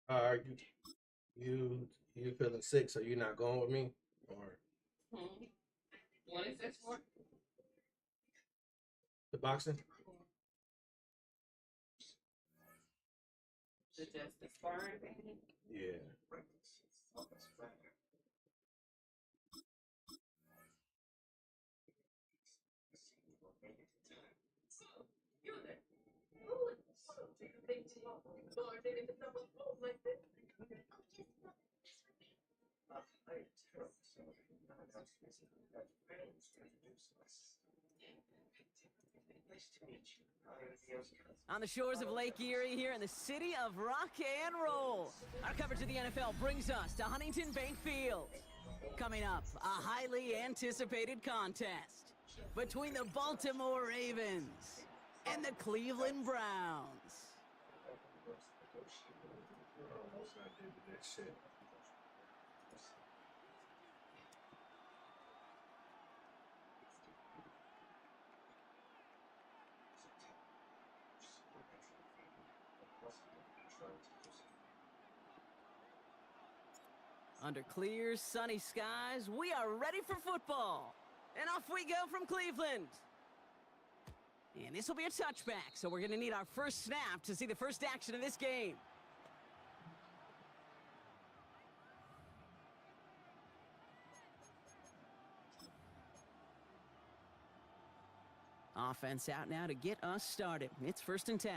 Are you feeling sick, so you're not going with me? Or What is this for? the boxing? Is it just the sparring thing? Yeah. On the shores of Lake Erie here in the city of rock and roll. Our coverage of the NFL brings us to Huntington Bank Field. Coming up, a highly anticipated contest between the Baltimore Ravens and the Cleveland Browns. Under clear, sunny skies, we are ready for football. And off we go from Cleveland. And this will be a touchback, so we're going to need our first snap to see the first action of this game. Offense out now to get us started. It's 1st and 10.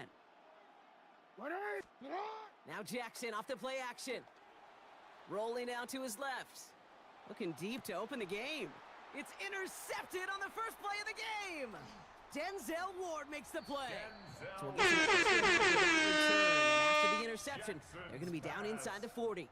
Now Jackson off the play action. Rolling out to his left. Looking deep to open the game. It's intercepted on the first play of the game. Denzel Ward makes the play. So we'll get some after the interception, they're going to be down inside the 40.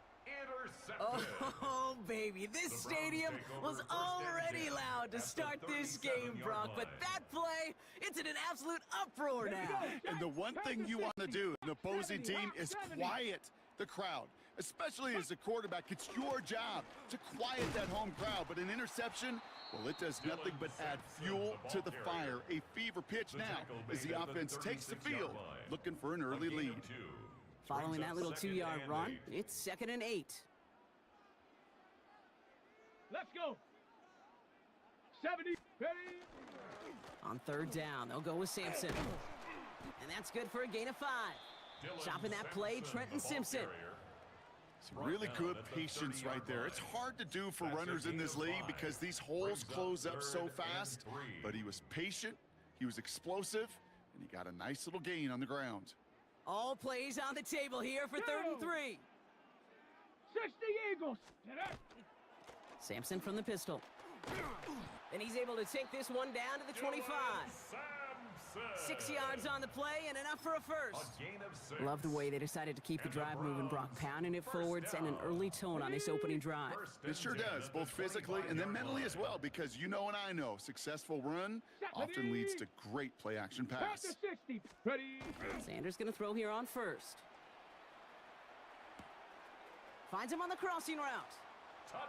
Oh, baby, this stadium was already loud to start this game, Brock, but that play, it's in an absolute uproar now. And the one thing you want to do in an opposing team is quiet the crowd, especially as a quarterback. It's your job to quiet that home crowd, but an interception, well, it does nothing but add fuel to the fire. A fever pitch now as the offense takes the field, looking for an early lead. Following that little 2-yard run, it's 2nd and 8. Let's go. 70. Ready. On 3rd down, they'll go with Sampson. And that's good for a gain of 5. Chopping that play, Trenton Simpson. Some really good patience right there. It's hard to do for runners in this league because these holes close up so fast. But he was patient, he was explosive, and he got a nice little gain on the ground. All plays on the table here for 3rd and 3. 60 Eagles. Sampson from the pistol. And he's able to take this one down to the 25. 6 yards on the play and enough for a first. Love the way they decided to keep the drive moving, Brock, pounding it forward, and an early tone on this opening drive. It sure does, both physically and then mentally as well, because you know and I know, successful run often leads to great play-action pass. 60. Ready. Sanders going to throw here on 1st. Finds him on the crossing route.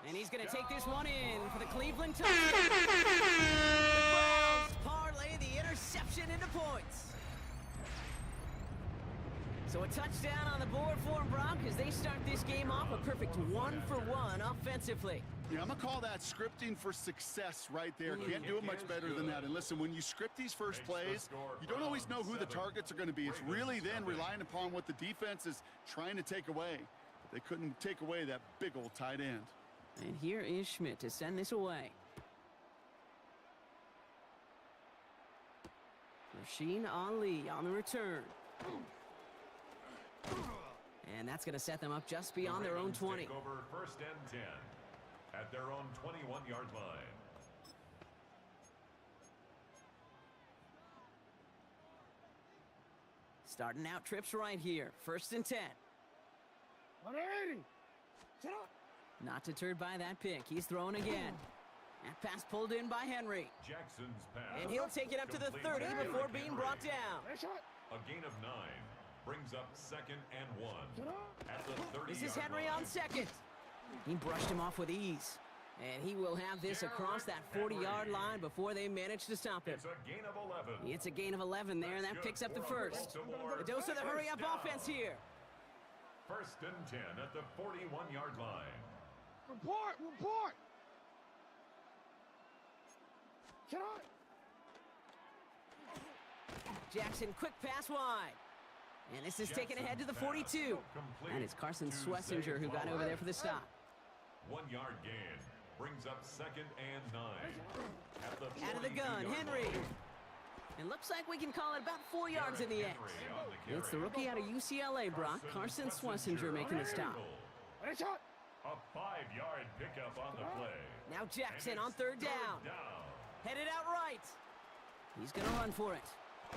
And he's going to take this one in for the Cleveland touchdown. The Browns parlay the interception into points. So a touchdown on the board for them, Brock, as they start this game off a perfect 1-for-1 offensively. Yeah, I'm going to call that scripting for success right there. Can't do it much better than that. And listen, when you script these first plays, you don't always know who the targets are going to be. It's really then relying upon what the defense is trying to take away. They couldn't take away that big old tight end. And here is Schmidt to send this away. Rasheen Ali on the return. And that's going to set them up just beyond their own 20. Over 1st and 10 at their own 21-yard line. Starting out trips right here. 1st and 10. 180. Not deterred by that pick. He's throwing again. That pass pulled in by Henry. Jackson's pass. And he'll take it up to the 30 completed before to being Henry. brought down. A gain of 9 brings up 2nd and 1 at the 30-yard This is Henry line. on second. He brushed him off with ease. And he will have this across that 40-yard line before they manage to stop him. It's a gain of 11. It's a gain of 11 there, and that picks up the first. A dose of the hurry-up offense here. 1st and 10 at the 41-yard line. Report. Jackson, quick pass wide. And this is taken ahead to the 42. And it's Carson Swessinger who got over there for the stop. 1-yard gain brings up 2nd and 9 at the Out of the gun, 42-yard Henry. line. And looks like we can call it about 4 yards in the end. Henry on the It's the carry. rookie out of UCLA, Brock, Carson Swessinger making the stop. A 5-yard pickup on the play. Now Jackson And on it's 3rd down. down. Headed out right. He's going to run for it.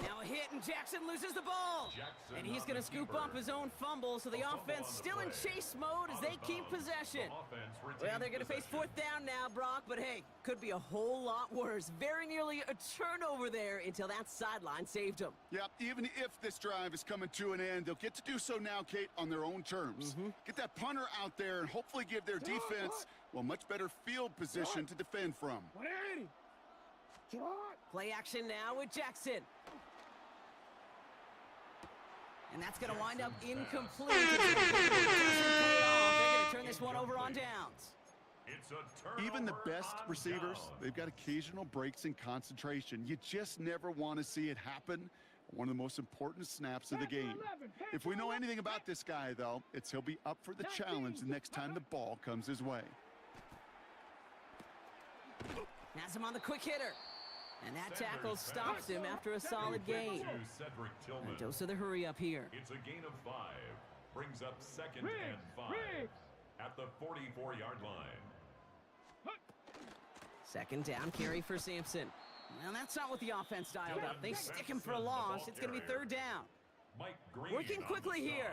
Now a hit, and Jackson loses the ball. Jackson And he's on going to the scoop keeper. up his own fumble, so the A fumble offense on the still in play. chase mode as Out they of keep bounds. possession. The offense Well, retains they're going to face possession. 4th down now, Brock, but hey, could be a whole lot worse. Very nearly a turnover there until that sideline saved him. Yeah, even if this drive is coming to an end, they'll get to do so now, Kate, on their own terms. Get that punter out there and hopefully give their defense, well, much better field position to defend from. 180. Play action now with Jackson. And that's going to wind up incomplete. It doesn't pay off. They're going to turn this one over on downs. It's a turnover Even the best on receivers, downs. they've got occasional breaks in concentration. You just never want to see it happen. One of the most important snaps of the game. If we know anything about this guy, though, it's he'll be up for the challenge the next time the ball comes his way. Has him on the quick hitter. And that Sanders tackle pass. stops him after a solid gain. To Cedric A Tillman. dose of the hurry up here. It's a gain of 5. Brings up 2nd Riggs, and 5 Riggs. at the 44-yard line. 2nd down carry for Sampson. Now that's not what the offense dialed up. They stick him for a loss. It's going to be 3rd down. Mike Green Working on quickly the here.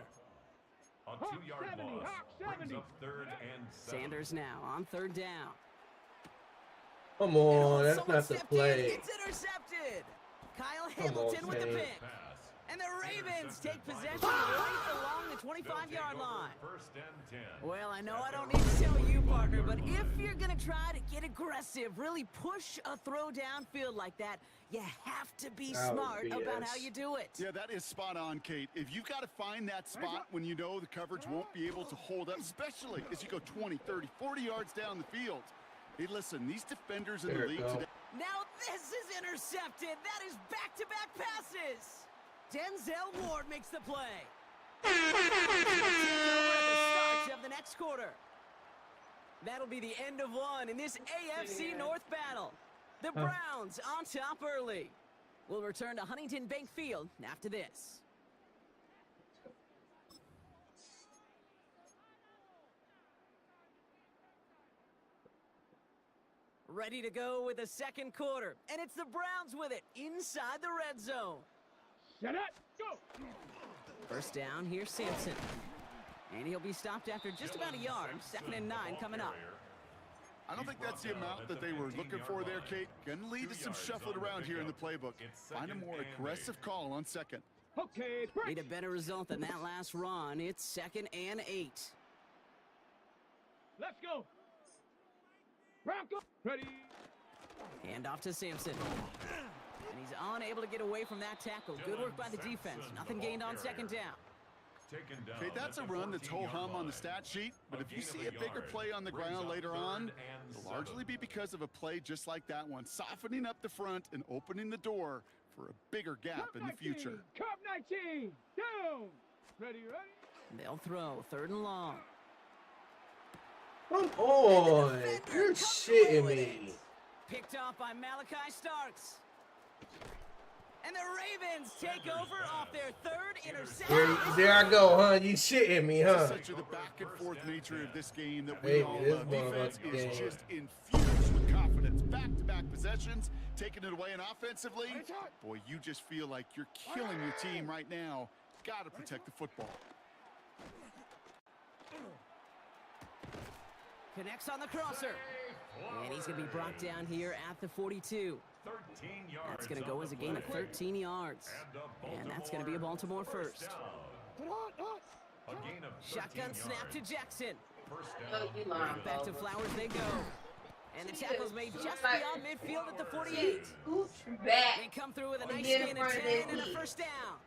stop. A 2-yard 70, loss Hawk brings 70. up 3rd and 7. Sanders now on 3rd down. Come on, that's Someone not the stepped in. play. It's intercepted. Kyle Come on, Hamilton with the Tate. pick. Pass. And the Ravens Intercepted take by possession the right along the They'll take 25-yard over line. 1st and 10. Well, I know At I don't their need to tell you, 45-yard partner, but line. if you're going to try to get aggressive, really push a throw downfield like that, you have to be Oh, smart about how BS. you do it. Yeah, that is spot on, Kate. If you've got to find that spot when you know the coverage won't be able to hold up, especially as you go 20, 30, 40 yards down the field. Hey, listen, these defenders in the There it league go. today. Now this is intercepted. That is back-to-back passes. Denzel Ward makes the play. Take over at the start of the next quarter. That'll be the end of one in this AFC North battle. The Browns on top early. We'll return to Huntington Bank Field after this. Ready to go with the 2nd quarter. And it's the Browns with it inside the red zone. Set it. Go. 1st down, here's Sampson. And he'll be stopped after just about a yard. 2nd and 9 coming up. I don't think that's the amount that they were looking for there, Kate. Gonna lead to some shuffling around here in the playbook. Find a more aggressive call on 2nd. Okay, Need break. a better result than that last run. It's 2nd and 8. Let's go. Bronco. Ready. Hand off to Sampson. And he's unable to get away from that tackle. Good work by the defense. Nothing gained on 2nd down. Taken down Okay, that's a at the run that's 14-yard ho-hum on the line. stat sheet, but A if you gain of see a a bigger yard play on the brings ground up later 3rd on, and it'll 7. largely be because of a play just like that one, softening up the front and opening the door for a bigger gap Cup in the 19. future. Cup 19. Down. Ready. They'll throw 3rd and long. Come on, defender you're comes away shitting with me. it. Picked off by Malachi Starks. And the Ravens take over off their 3rd interception. There I go, huh? You shitting me, huh? Such of the back and forth nature of this game that we Baby, all this love. Defense motherfucker is game. just infused with confidence. Back-to-back possessions, taking it away, and offensively, boy, you just feel like you're killing your team right now. Got to protect the football. Connects on the crosser. And he's going to be brought down here at the 42. 13 yards. That's going to go on as a the gain of play. 13 yards. And that's going to be a Baltimore first. down. A gain of 13 Shotgun snap to yards. Jackson. First Oh, down. you lying, Back to Bo. Flowers they go. And the tackle's made just Like- beyond midfield at the 48. Scooch back. They come through with a nice Get in gain of front of 10 that and a knee. first down.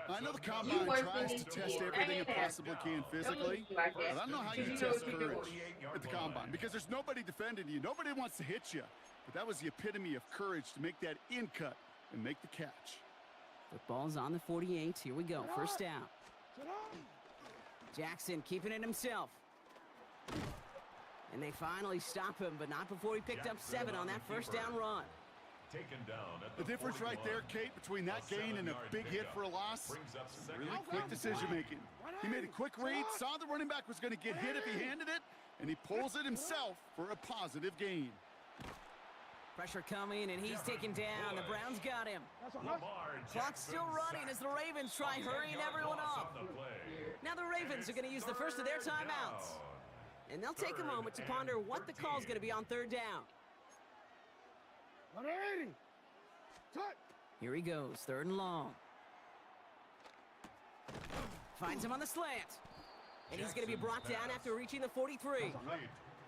I know the That's combine worse tries than to these test kids. everything it I ain't possibly can physically, Don't like but that. I don't know how you You know test what you courage do. at the combine because there's nobody defending you. Nobody wants to hit you. But that was the epitome of courage to make that in cut and make the catch. Football's on the 48. Here we go. First down. Jackson keeping it himself. And they finally stop him, but not before he picked up 7 on that first down run. Taken down at The difference right there, 41. Kate, between that gain and a 7-yard big hit pickup. for a loss, Brings up second really and quick 5. decision making. He made a quick read, saw the running back was going to get hit if he handed it, and he pulls it himself for a positive gain. Pressure coming, and he's taken down. The Browns got him. Lamar Clock's still Jackson running as the Ravens try sacked. hurrying 10-yard everyone loss off. on the play. Now the Ravens are going to use the first of their Third timeouts. down. And they'll take a moment to Third ponder and what the call's going to be on third down. 180. Touch. Here he goes, third and long. Finds him on the slant. And he's going to be brought down after reaching the 43. Complete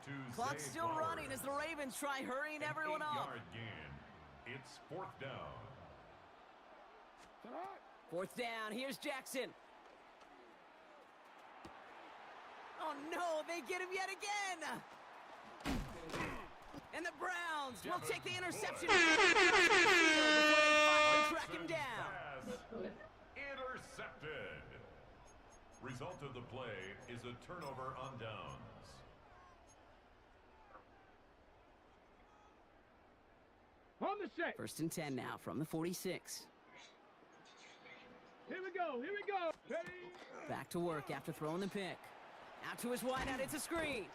to Clock's Zay still Flowers. running as the Ravens try hurrying An everyone off. 8-yard gain. It's fourth down. Fourth down, here's Jackson. Oh no, they get him yet again! And the Browns will take the interception before they finally track him down. Pass intercepted. Result of the play is a turnover on downs. On the set. First and 10 now from the 46. Here we go. Here we go. Ready. Back to work after throwing the pick. Out to his wideout, it's a screen.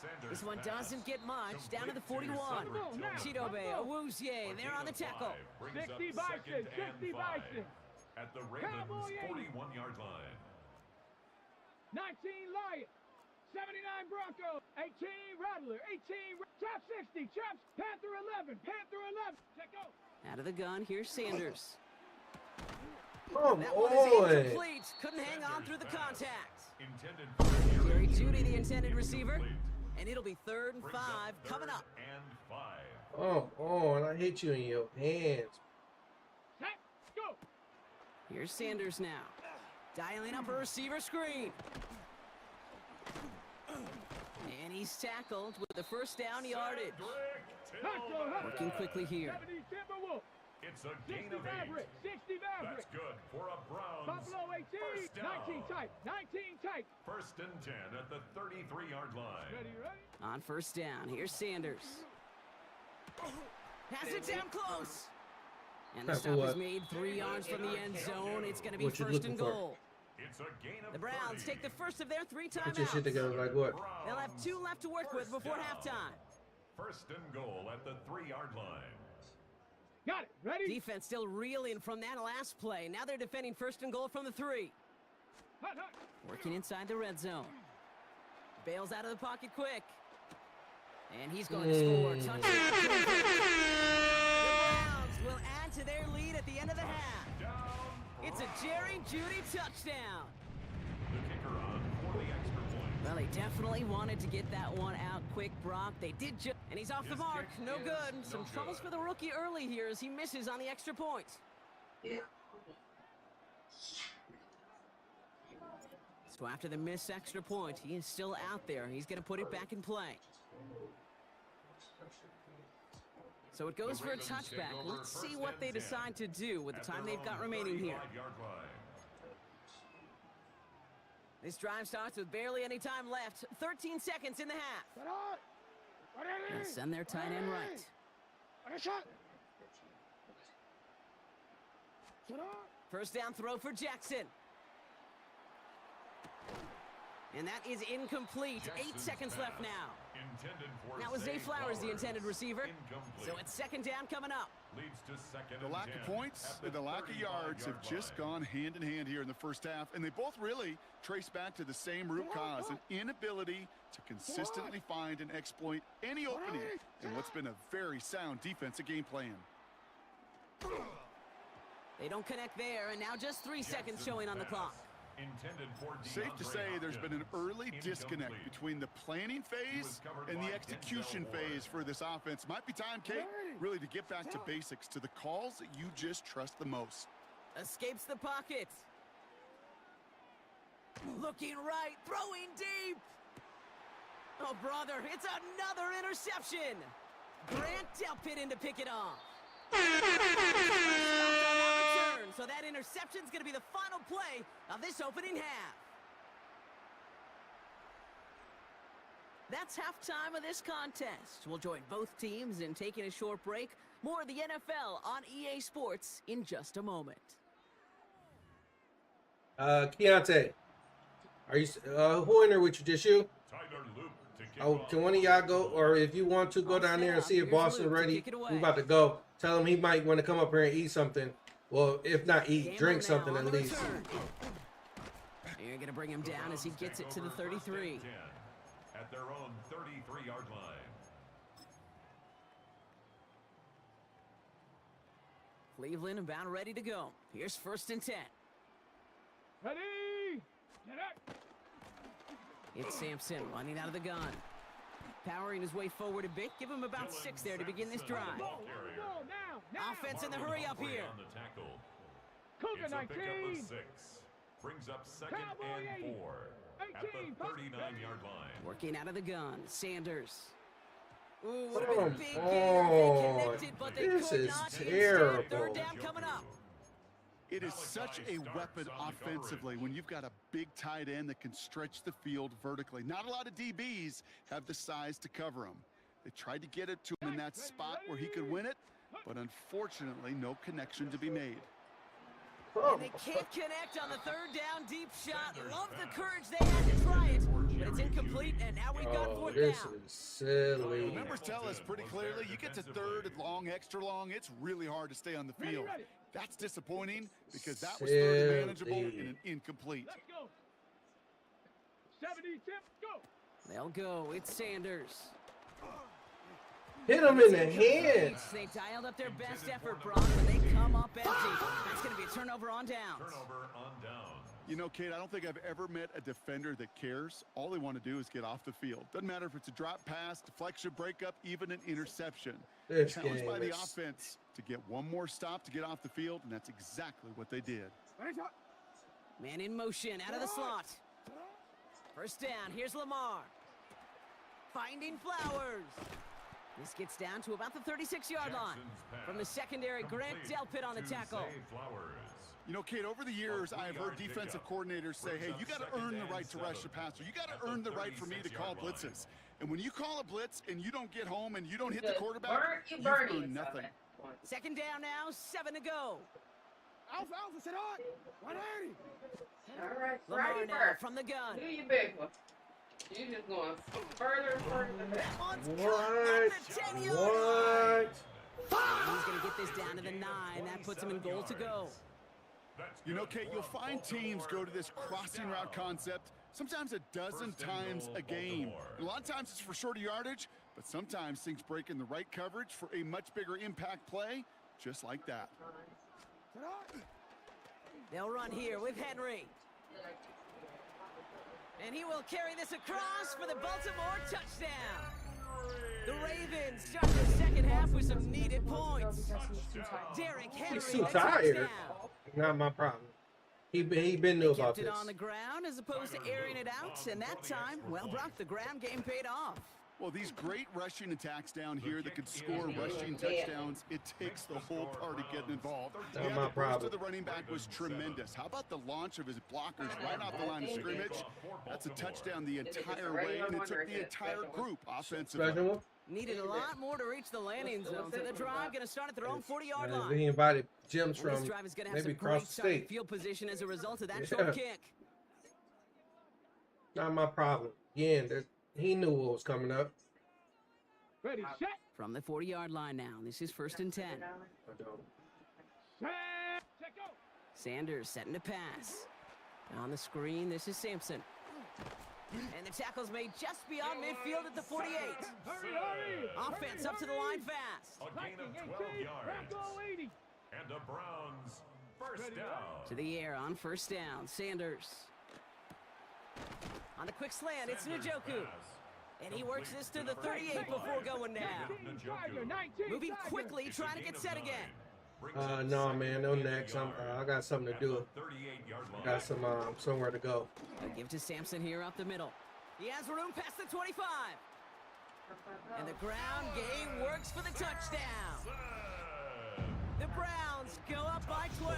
Sanders This one pass. doesn't get much, down to the Complete 41. Cedric Tillman. Chidobe, Awuzie, A they're on the gain of tackle. 5 brings up 60 Bison, second and 60 5 Bison. at the Ravens' Cowboy 80. 41-yard line. 19 Lion. 79 Broncos. 18 Rattler. 18 Chop 60. Chops Panther 11. Panther 11. Check go. Out of the gun, here's Sanders. Come That one is on. incomplete. Couldn't hang on through the contact. Intended for a Jerry near Jeudy, the intended receiver. incomplete. And it'll be third and Brings 5 coming third up. And 5. Come on. I hit you in your hands. Set. Go. Here's Sanders now. Dialing up a receiver screen. And he's tackled with the first down yardage. Hustle, hustle. Working quickly here. 70 Timberwolf. It's a 60 gain of 8. Maverick. 60 Maverick. That's good for a Browns. Buffalo 18. First down. 19 tight. 19 tight. First and 10 at the 33-yard line. Ready, ready. On first down, here's Sanders. Has it down close. And the That's stop is what- made 3 yards from the end zone. It's going to be What you first looking and for? goal. It's a gain of The Browns 30. take the first of their 3 Put your shit timeouts. together like what? They'll have 2 left to work with First before down. halftime. First and goal at the 3-yard line. Got it. Ready. Defense still reeling from that last play. Now they're defending first and goal from the 3. Hut, hut. Working inside the red zone. Bails out of the pocket quick. And he's going to score. Touchdown. The Browns will add to their lead at the end of the half. Down. It's a Jerry Jeudy touchdown. The kicker on for the extra point. Well, he definitely wanted to get that one out quick, Brock. They did just... And he's off the His mark. kick No is good. no Some troubles good. for the rookie early here as he misses on the extra point. So after the missed extra point, he is still out there. He's going to put it back in play. So it goes The for a Ravens take touchback. over Let's first see what and they 10 decide to do with the at time their they've got own remaining here. 35-yard line. This drive starts with barely any time left. 13 seconds in the half. Set up. Ready. They'll send their tight end right. Ready, shot. Set up. First down throw for Jackson. And that is incomplete. 8 Jackson's seconds left pass, now. Intended for That was Zay Flowers, the intended receiver. Incomplete. So it's second down coming up. Leads to second The and lack 10 of points at and the lack of 35 yards have yard just line. gone hand in hand here in the first half, and they both really trace back to the same root cause, an inability to consistently find and exploit any opening in what's been a very sound defensive game plan. They don't connect there, and now just 3 seconds showing on the clock. Intended for Safe to DeAndre say there's been an Hopkins. early disconnect Incomplete. between the planning phase and the execution phase for this offense. Might be time, Kate, really to get back to basics, to the calls that you just trust the most. Escapes the pocket. Looking right, throwing deep. Oh, brother, it's another interception. Grant Delpit in to pick it off. So that interception's going to be the final play of this opening half. That's halftime of this contest. We'll join both teams in taking a short break. More of the NFL on EA Sports in just a moment. Keontae, are you who in there with you? Just you? Tyler Luke to kick Oh, off. can one of y'all go, or if you want to go down there and see if Here's Boston's Luke to ready? kick it We away. about to go. Tell him he might want to come up here and eat something. Well, if not eat, Gamer drink now something on at the least. return. You're going to bring him down as he Browns gets take it to the over first 33. and 10 at their own 33-yard line. Cleveland about ready to go. Here's first and 10. Ready? Get up. It's Sampson running out of the gun. Powering his way forward a bit. Give him about 6 there to begin this drive. Ball, now. Offense in the Marlon hurry up Humphrey here. on the tackle. Cougar It's a pickup of 19. 6. Brings up second Cowboy and 80. 4 at the 18, 39-yard line. Working out of the gun. Sanders. Ooh, would Come have been a big gain if they on. connected, but they This could is not. Instead, terrible. third down coming up. It is such a weapon offensively when you've got a big tight end that can stretch the field vertically. Not a lot of DBs have the size to cover him. They tried to get it to him in that spot where he could win it, but unfortunately, no connection to be made. And they can't connect on the third down deep shot. Love the courage they had to try it, but it's incomplete, and now we've got Oh, fourth this down. is silly. The numbers tell us pretty clearly, you get to third and long, extra long, it's really hard to stay on the field. That's disappointing because that was third and manageable and an incomplete. Let's go. 70 tip, go. They'll go. It's Sanders. Hit him in the Incomplete. head. They dialed up their best effort, Brock, but they come up empty. That's going to be a turnover on downs. Turnover on downs. You know, Kate, I don't think I've ever met a defender that cares. All they want to do is get off the field. Doesn't matter if it's a drop pass, deflection, breakup, even an interception. This Challenged game by the is- offense to get one more stop to get off the field, and that's exactly what they did. Man in motion, out of the slot. First down, here's Lamar. Finding Flowers. This gets down to about the 36-yard line. Jackson's pass From the secondary, Grant complete Delpit on the to tackle. Zay Flowers. You know, Kate, over the years, I've heard defensive coordinators say, hey, you got to earn the right to rush the passer. You got to earn the right for me to call blitzes. And when you call a blitz and you don't get home and you don't hit the quarterback, you've earned nothing. Second down now, 7 to go. Alpha, sit on. 180. All right, Lamar Friday now first. from the gun. Do your big one. You just going further and further back. One's What? caught at the 10-yard line. What? He's going to get this down to the 9. That puts him in goal to go. That's You know, good Kate, for you'll a find teams go Baltimore to this first crossing down. route concept sometimes a dozen First and times goal, a game. Baltimore. And a lot of times it's for shorter yardage, but sometimes things break in the right coverage for a much bigger impact play, just like that. They'll run here with Henry. And he will carry this across for the Baltimore touchdown. The Ravens start the second half with some needed points. Derrick Henry, He's too a tired. touchdown. Not my problem. He been new about Kept it this. on the ground as opposed to airing it out, and that time, well, Brock, the ground game paid off. Well, these great rushing attacks down here that could score rushing touchdowns, it takes the whole party getting involved. Not Yeah, my the burst problem. of the running back was tremendous. How about the launch of his blockers right off the line of scrimmage? That's a touchdown the entire way, and it took the entire group offensively. Special one? Needed a lot more to reach the landing zone, so the drive going to start at their own 40-yard Man, line. we invited gyms And this from drive is going to have maybe some great across the starting state. field position as a result of that Yeah. short kick. Not my problem. Again, he knew what was coming up. Ready, set, From the 40-yard line now. This is 1st and 10. I don't. set, set, go. Sanders setting to pass. On the screen, this is Sampson. And the tackle's made just beyond midfield at the 48. Hurry, hurry. Offense up to the line fast. A gain of Viking 12 18, yards. Bronco 80. And the Browns first down. To the air on 1st down. Sanders. On the quick slant, it's Sanders Njoku. pass. And he works this to the 38 before going down. 19 Tiger, 19 Moving Tiger. quickly, It's a trying to gain get of set 9. again. Brings up No, second man, no and next. 8 I got something to at do. the 38-yard line. Got some somewhere to go. They'll give to Sampson here up the middle. He has room past the 25. And the ground game works for the touchdown. The Browns go up by 12.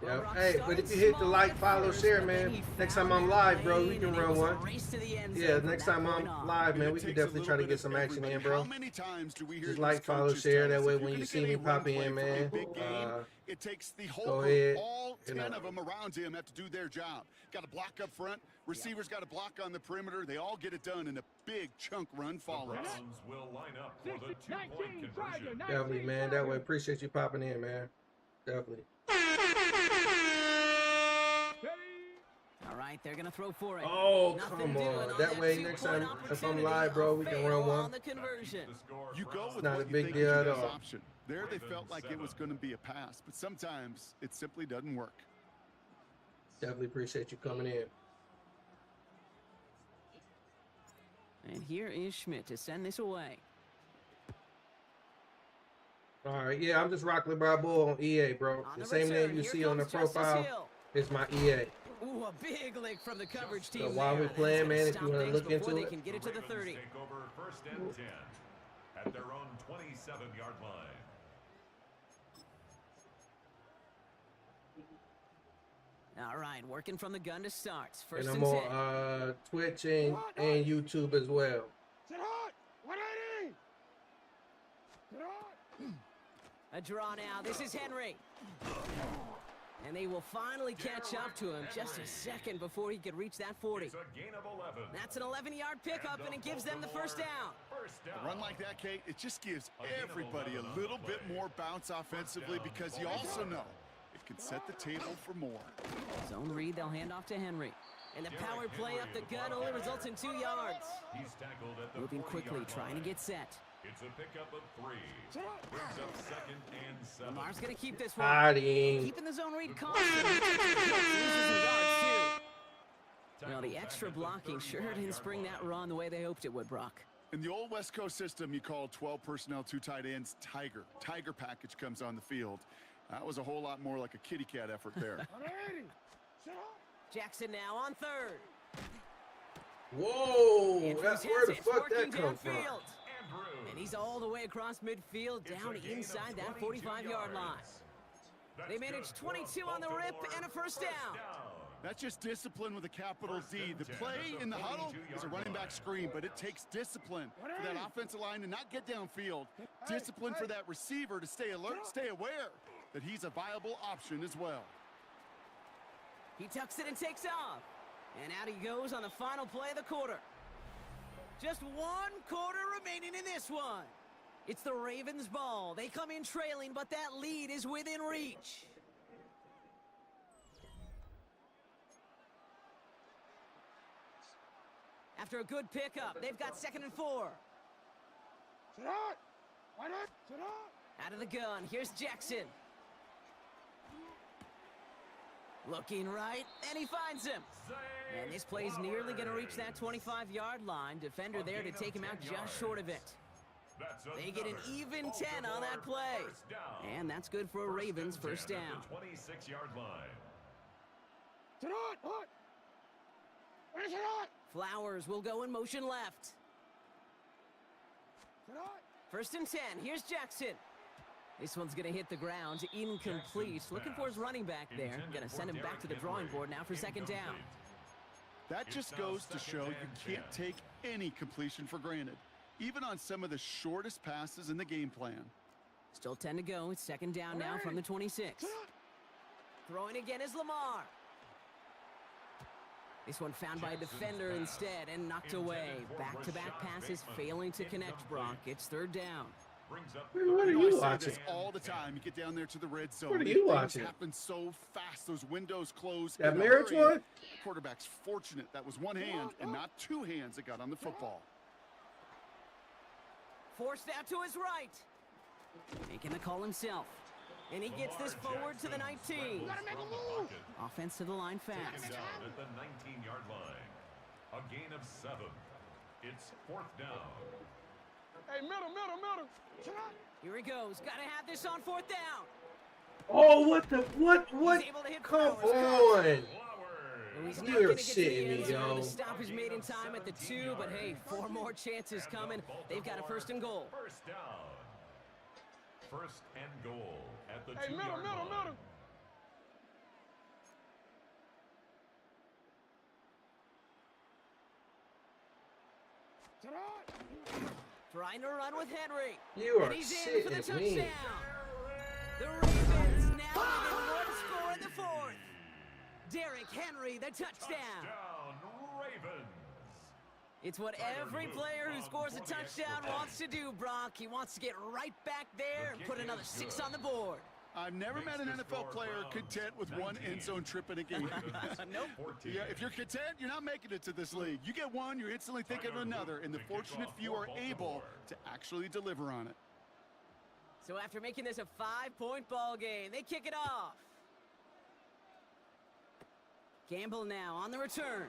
Yeah. Brock Hey, but started if you hit the small like, at follow, first, share, but then man. he Next found time I'm that live, bro, we lane, can and it run was a one. race to the end zone Yeah, from next that time I'm point on. live, man, It we can takes a definitely try to little get bit some of action in, everybody. bro. How many times do we hear Just these like, follow, coaches share. tell That us, way if when you're you gonna see get me a run pop play in, from a man, big game, it takes the whole go group. ahead, All you 10 know. of them around him have to do their job. Got to block up front. Receivers got to block on the perimeter. They all get it done, and a big chunk run The follows. Browns will line up for the 60, 19 two-point Tiger, conversion. 19 Definitely, man. That Tiger. way, appreciate you popping in, man. Definitely. All right, they're going to throw for it. Oh, Nothing come doing on. on That way, next two-point time, if I'm opportunity. live, bro, A we can fail run on one. the conversion. The score, You go with not what a you big think deal is at your best all. option. There, they felt like it was going to be a pass, but sometimes it simply doesn't work. Definitely appreciate you coming in. And here is Schmidt to send this away. All right, yeah, I'm just Rock Balboa on EA, bro. On The the same return, name you here see on the comes Justice profile Hill. is my EA. Ooh, a big lick from the coverage So team while there. we're That's playing, gonna man, if stop you want to things look before into they it, can get it to the 30. Take over first and 10 at their own 27-yard line. All right, working from the gun to start. and First I'm and 10. on Twitch and YouTube as well. Sit hot. 180. Sit hot. A draw now. This is Henry. And they will finally catch up to him just a second before he could reach that 40. It's a gain of 11. That's an 11-yard pickup, and it gives them the first down. First down. A run like that, Kate, it just gives everybody a little bit more bounce offensively because you also know it can set the table for more. Zone read, they'll hand off to Henry. And the power play up the gut only results in 2 yards. He's tackled at the Moving 40-yard quickly, line. trying to get set. It's a pickup of 3. Brings up second and 7. Lamar's going to keep this one. Hiding. Keeping the zone read constant. Loses some yards, too. Well, the extra blocking sure didn't spring that run the way they hoped it would, Brock. In the old West Coast system, you call 12 personnel, 2 tight ends, Tiger. Tiger package comes on the field. That was a whole lot more like a kitty cat effort there. 180. Sit hot. Jackson now on third. Whoa, Andrews that's has where the it, fuck working that come from? downfield. Andrews. And he's all the way across midfield, It's down a gain of inside that 22 45-yard line. yards. That's They managed good for 22 on the rip Baltimore. and a first down. That's just discipline with a capital First D. and The 10 play at the in the huddle 42-yard is a running back line. screen, but it takes discipline for that offensive line to not get downfield. Discipline for that receiver to stay alert, stay aware that he's a viable option as well. He tucks it and takes off. And out he goes on the final play of the quarter. Just 1 quarter remaining in this one. It's the Ravens' ball. They come in trailing, but that lead is within reach. After a good pickup, they've got 2nd and 4. Sit hot. Why not? Sit hot. Out of the gun, here's Jackson. Looking right, and he finds him. And this play's nearly going to reach that 25-yard line. Defender there to take him out just short of it. They get an even 10 on that play. And that's good for a Ravens first down. 26-yard line. Sit hot. Hot. Where's it hot? Flowers will go in motion left. Sit hot. 1st and 10, here's Jackson. This one's going to hit the ground, incomplete. Looking for his running back there. Going to send him back to the drawing board now for 2nd down. That just goes to show you can't take any completion for granted, even on some of the shortest passes in the game plan. Still 10 to go. It's 2nd down now from the 26. Throwing again is Lamar. This one found by a defender instead and knocked away. Back-to-back passes failing to connect, Brock. It's third down. Brings up What are You know, you I say watching? this all the time. You get down there to the red zone. What are you Things watching? happen so fast. Those windows close. That in a marriage hurry. one? Quarterback's fortunate that was one hand and not two hands that got on the football. Forced out to his right. Making the call himself. And he gets this forward to the 19. Offense to the line fast. Second down at the 19-yard line. A gain of 7. It's fourth down. Hey, middle. Here he goes. Got to have this on fourth down. Oh, what? He's able to hit Come Flowers. on. Flowers. Well, he's not You're gonna get to the shitting end me, zone. yo. The stop is made in time at the 2, but hey, 4 more chances coming. They've got a first and goal. First down. First and goal at the Hey, 2-yard middle. line. Trying to run with Henry. You are And he's in for the shitting me. touchdown. The Ravens now within 1 score in the 4th. Derrick Henry, the touchdown. Touchdown, Ravens. It's what every player who scores a touchdown wants to do, Brock. He wants to get right back there and put another 6 on the board. I've never met an NFL player content with one end zone trip in a game. Nope. 14. Yeah, if you're content, you're not making it to this league. You get one, you're instantly thinking of another, and the fortunate few are able to actually deliver on it. So after making this a 5-point ball game, they kick it off. Gamble now on the return.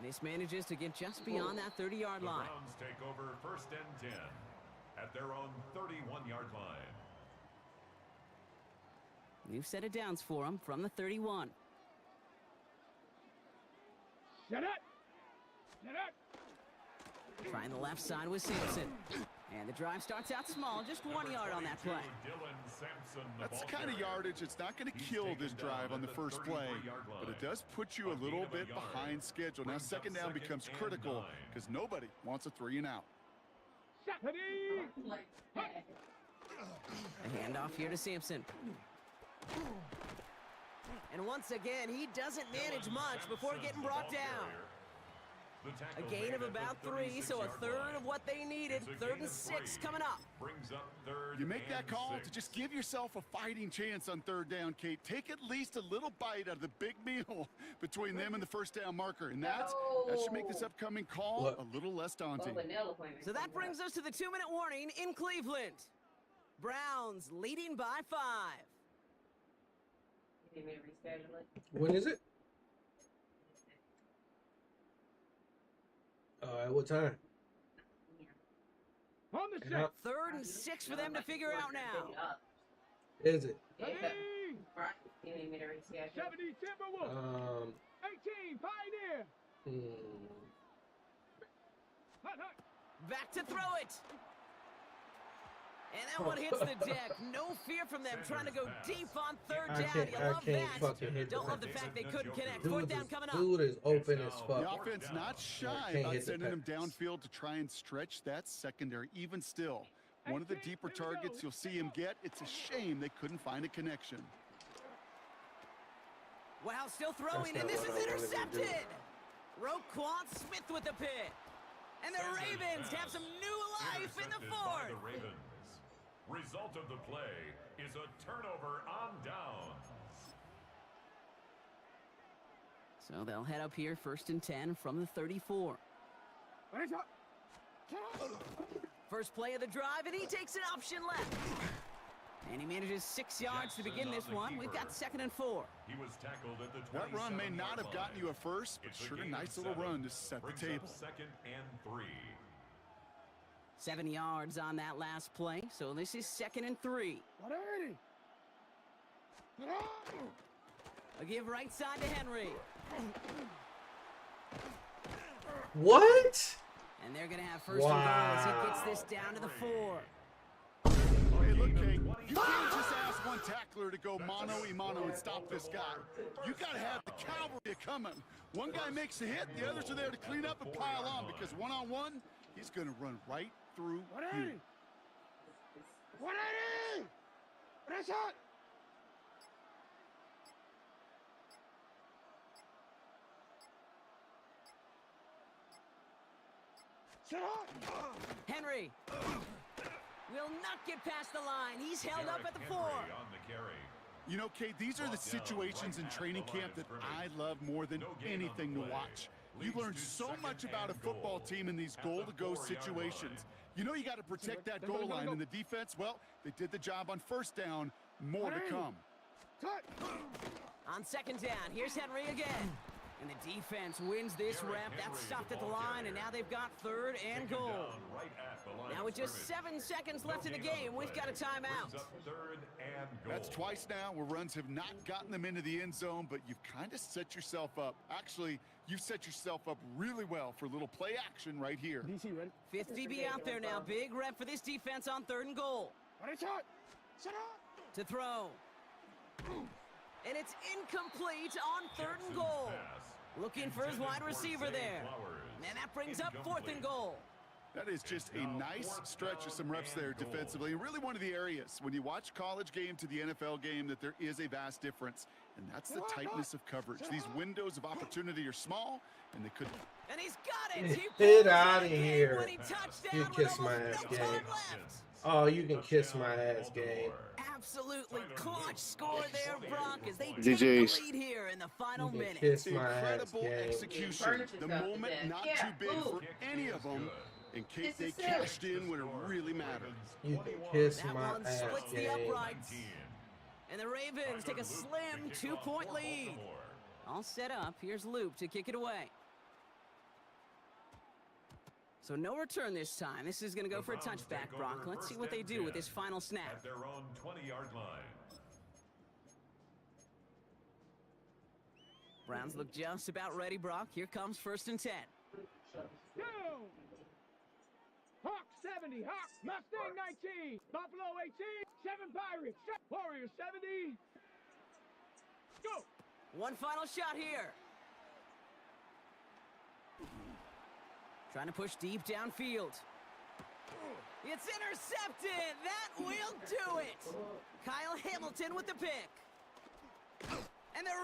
This manages to get just beyond that 30-yard The line. Browns take over first and 10 at their own 31-yard line. New set of downs for him from the 31. Shut up. Trying the left side with Sampson. And the drive starts out small, just 1 yard on that play. Dylan Sampson, That's the ball kind of carrier. yardage that's not going to He's kill taken this down drive on at the first play, 33-yard but it line. does put you a A little gain of a bit yard. behind schedule. Now Brings up second down second becomes and critical 9. because nobody wants a 3 and out. A handoff here to Sampson. And once again, he doesn't manage much before getting brought down. A gain of about 3, so a third of what they needed. 3rd and 6 coming up. Brings up third You make that and call 6. to just give yourself a fighting chance on 3rd down, Kate. Take at least a little bite out of the big meal between them and the first down marker. And that should make this upcoming call What? a little less daunting. So that brings us to the 2-minute warning in Cleveland. Browns leading by 5. You need me to reschedule it? When is it? At what time? On the And 6. how- 3rd and 6 for them to figure out now. Is it? Yeah. Right. You need me to reschedule? 70 Timberwolves. 18 Pioneer. Hmm. Hut. Back to throw it. And that one hits the deck. No fear from them trying to go deep on 3rd I down. can't- You I love can't that. fucking hit Don't the love the fact they couldn't connect. Dude 4th down is, coming up. dude is open as The fuck. offense not shy Can't about hit the sending them pass. downfield to try and stretch that secondary. Even still, one of the deeper targets you'll see him get. It's a shame they couldn't find a connection. Wow, still throwing, That's and not this what is I wanted to do. intercepted. Roquan Smith with the pick. And the Ravens have some new life in the Intercepted by 4th. the Ravens. Result of the play is a turnover on downs. So they'll head up here 1st and 10 from the 34. First play of the drive, and he takes an option left. And he manages 6 yards to begin this one. We've got 2nd and 4. He was tackled at the That run may not 27-yard have gotten line. you a first, but It's a sure a gain of nice little 7. run to set the Brings table. up 2nd and 3. 7 yards on that last play. So this is 2nd and 3. A give right side to Henry. What? And they're going to have 1st and goal as he gets this down to the 4. Hey, look, Kate, you can't just ask one tackler to go mano-a-mano and stop this guy. You got to have the cavalry coming. One guy makes a hit, the others are there to clean up and pile on because one-on-one, he's going to run right through you. 180. Press out. Henry will not get past the line. He's held up Derrick at the Henry 4. on the carry. You know, Kate, these are the situations in training camp that I love more than anything to watch. You learn so much about a football team in these goal-to-go situations. You know you got to protect that goal line, and the defense, well, they did the job on first down. More to come. On second down, here's Henry again. And the defense wins this Derrick rep. That's Henry, stopped the at the ball line, and carrier. now they've got 3rd and Taken goal. down right at the line Now of with just scrimmage. 7 seconds No left in the gain on game, we've play. got a timeout. Brings up 3rd and goal. That's twice now where runs have not gotten them into the end zone, but you've kind of set yourself up. Actually, you've set yourself up really well for a little play action right here. DC, ready? 5th DB out there now. Big rep for this defense on 3rd and goal. Ready, shot. Shut up. To throw. And it's incomplete on 3rd and goal. Pass. Looking for his Intended wide for receiver Zay there. Flowers. And that brings up 4th and goal. That is just a nice stretch of some reps there defensively. And really one of the areas when you watch college game to the NFL game that there is a vast difference. And that's the tightness of coverage. These windows of opportunity are small, and they could. And he's got it. He Get pulls outta it in here. when he touched You down kiss with my almost ass, no time Gabe. left. Oh, you can kiss my ass, Gabe. Absolutely clutch score there, Brock, as they take DJs. the lead here in the final You can minute. kiss my ass, Incredible Gabe. execution. Furniture's The up to moment that. not Yeah, too big for move. any of them. And Kate, they This is silly. cashed in when it really mattered. You can kiss That my one ass, splits the Gabe. uprights. And the Ravens take a slim 2-point lead. All set up. Here's Loop to kick it away. So no return this time. This is going to go for a touchback, Brock. Let's see what they do with this final snap. At their own 20-yard line. Browns look just about ready, Brock. Here comes 1st and 10. Down. Hawk 70, Hawk, Mustang 19, Buffalo 18, 7 Pirates, Warriors 70. Go. One final shot here. Trying to push deep downfield. It's intercepted. That will do it. Kyle Hamilton with the pick. And the